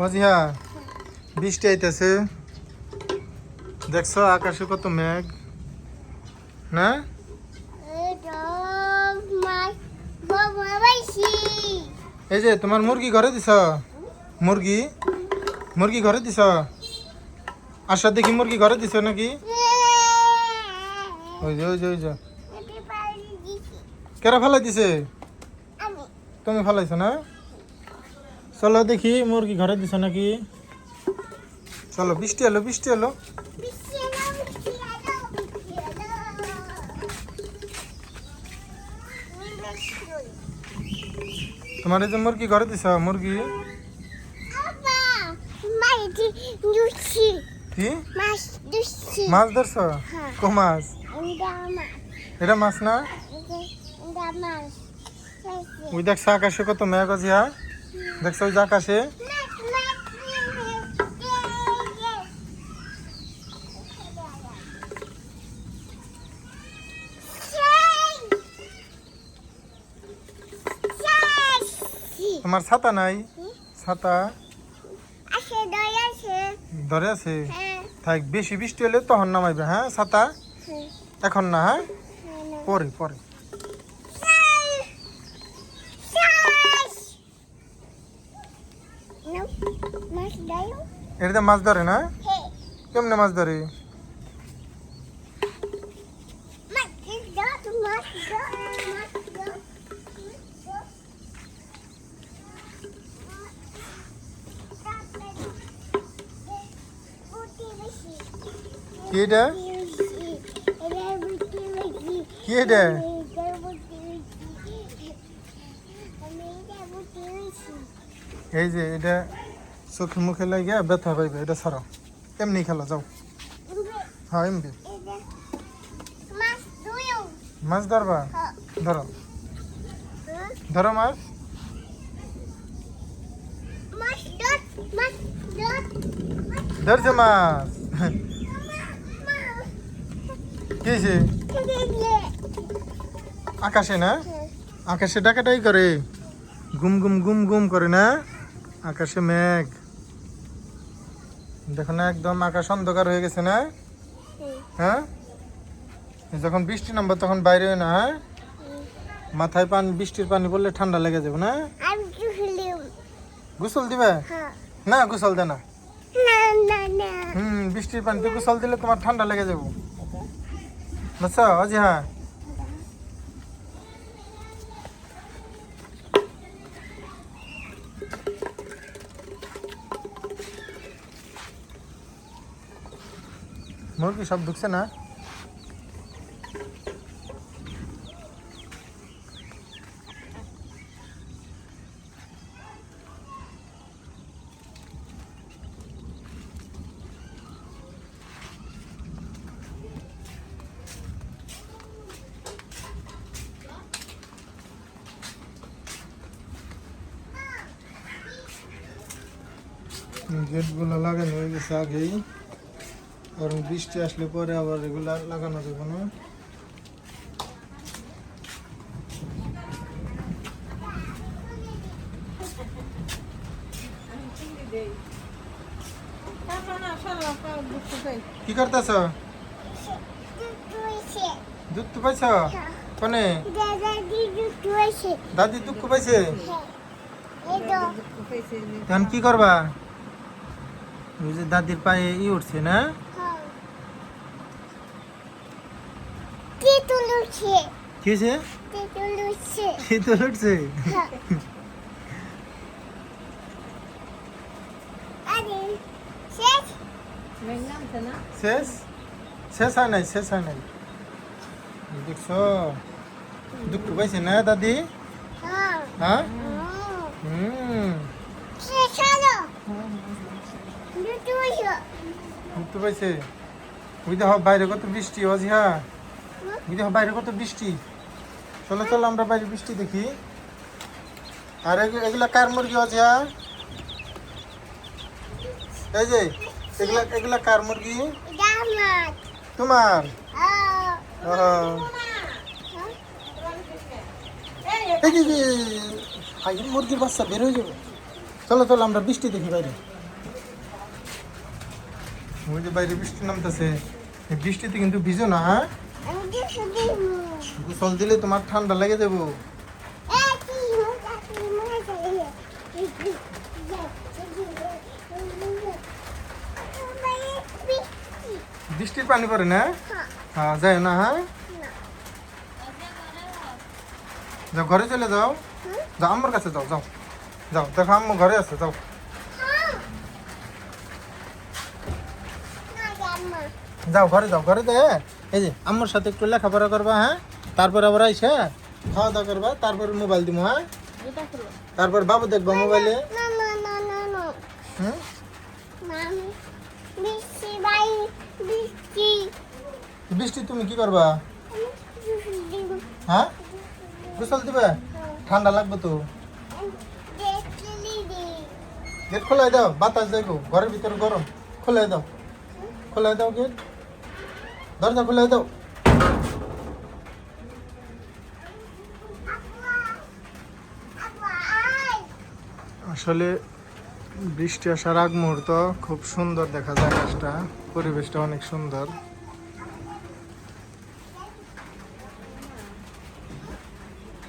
অজিহা বৃষ্টি আইতেছে, দেখছো আকাশে কত মেঘ না? এই যে তোমার মুরগি ঘরে দিছ, মুরগি মুরগি ঘরে দিছ? আশা দেখি মুরগি ঘরে দিছ নাকি? ওই যে ওই যে ওই যে কেরা ফেলাই দিছে? তুমি ফেলাইছো না? চলো দেখি মুরগি ঘরে দিছ নাকি। চলো, বৃষ্টি এলো, বৃষ্টি এলো। তোমার এই যে মুরগি ঘরে দিছ, মুরগি কি মাছ ধরছ? কো মাছ? এটা মাছ না? ওই দেখছো আকাশে কত মেঘ আছে, হ্যাঁ দেখছো ওই যে আকাশে। তোমার ছাতা নাই? ছাতা ধরে আছে? থাক, বেশি বৃষ্টি হলে তখন নামাইবে, হ্যাঁ ছাতা। এখন না, হ্যাঁ পরে পরে। এটা মাছ ধরে না? কেমনে মাছ ধরে? কি এটা? কি এটা? এই যে এটা চোখে মুখে লাগিয়ে ব্যথা পাইবে, এটা ছাড়ো, এমনি খেলা যাও। হ্যাঁ এমনি মাছ ধরবা, ধরো ধরো মাছ। ধরছে মাছ। কি হয়েছে? আকাশে না? আকাশে ডাকাটাই করে, গুম গুম গুম গুম করে না? আকাশে মেঘ দেখো না, একদম আকাশ অন্ধকার হয়ে গেছে না? হ্যাঁ, যখন বৃষ্টি নামবে তখন বাইরে হয় না? হ্যাঁ, মাথায় পানি, বৃষ্টির পানি পড়লে ঠান্ডা লেগে যাবে না? গোসল দিবে না? গোসল দে না। বৃষ্টির পানিতে গোসল দিলে তোমার ঠান্ডা লেগে যাবো, বুঝছো? আজি হ্যাঁ, মুরগি সব ঢুকছে না? গেটগুলো লাগানো হয়ে গেছে আগেই, কারণ বৃষ্টি আসলে পরে আবার এগুলা লাগানো যাবে না। কি করতেছ? দুধ তো পাইছ? কোনে? দাদি দুঃখ পাইছে? এখন কি করবা? ওই যে দাদির পায়ে ই উঠছে না? কি হয়েছে? তেঁতুল উঠছে? শেষ শেষ হয় নাই, শেষ হয় নাই। দেখছো দুঃখ পাইছে না দাদি? হ্যাঁ দুঃখ পাইছে। ওই দেখো বাইরে কত বৃষ্টি, অজিহা ওই দেখো বাইরে কত বৃষ্টি। চলো চলো আমরা বাইরে বৃষ্টি দেখি। আর এগুলা কার মুরগি অজিহা? এই যে এগুলা এগুলা কার মুরগি? তোমার? মুরগির বাচ্চা বের হয়ে যাবে। চলো চলো আমরা বৃষ্টি দেখি বাইরে। ওই যে বাইরে বৃষ্টি নামতেছে, এই বৃষ্টিতে কিন্তু ভিজো না, হ্যাঁ? গোসল দিলে তোমার ঠান্ডা লেগে যাবো। বৃষ্টির পানি পড়ে না? হ্যাঁ যায় না, হ্যাঁ যাও ঘরে চলে যাও, যাও আম্মুর কাছে যাও, যাও যাও দেখো আম্মু ঘরে আছে, যাও যাও ঘরে যাও, ঘরে যাও। এই যে আম্মুর সাথে একটু লেখাপড়া করবা, হ্যাঁ তারপর আবার আইসা খাওয়া দাওয়া করবা, তারপর মোবাইল দিব, হ্যাঁ তারপর বাবু দেখবা মোবাইলে। হুম বৃষ্টি তুমি কি করবা? হ্যাঁ গোসল দিবে, ঠান্ডা লাগবে তো। গেট খোলাই দাও, বাতাস যাইবো, ঘরের ভিতরে গরম। খোলাই দাও, খোলাই দাও গেট, দরজা খোলাই দাও। আসলে বৃষ্টি আসার আগ মুহূর্ত খুব সুন্দর দেখা যায়, আকাশটা, পরিবেশটা অনেক সুন্দর।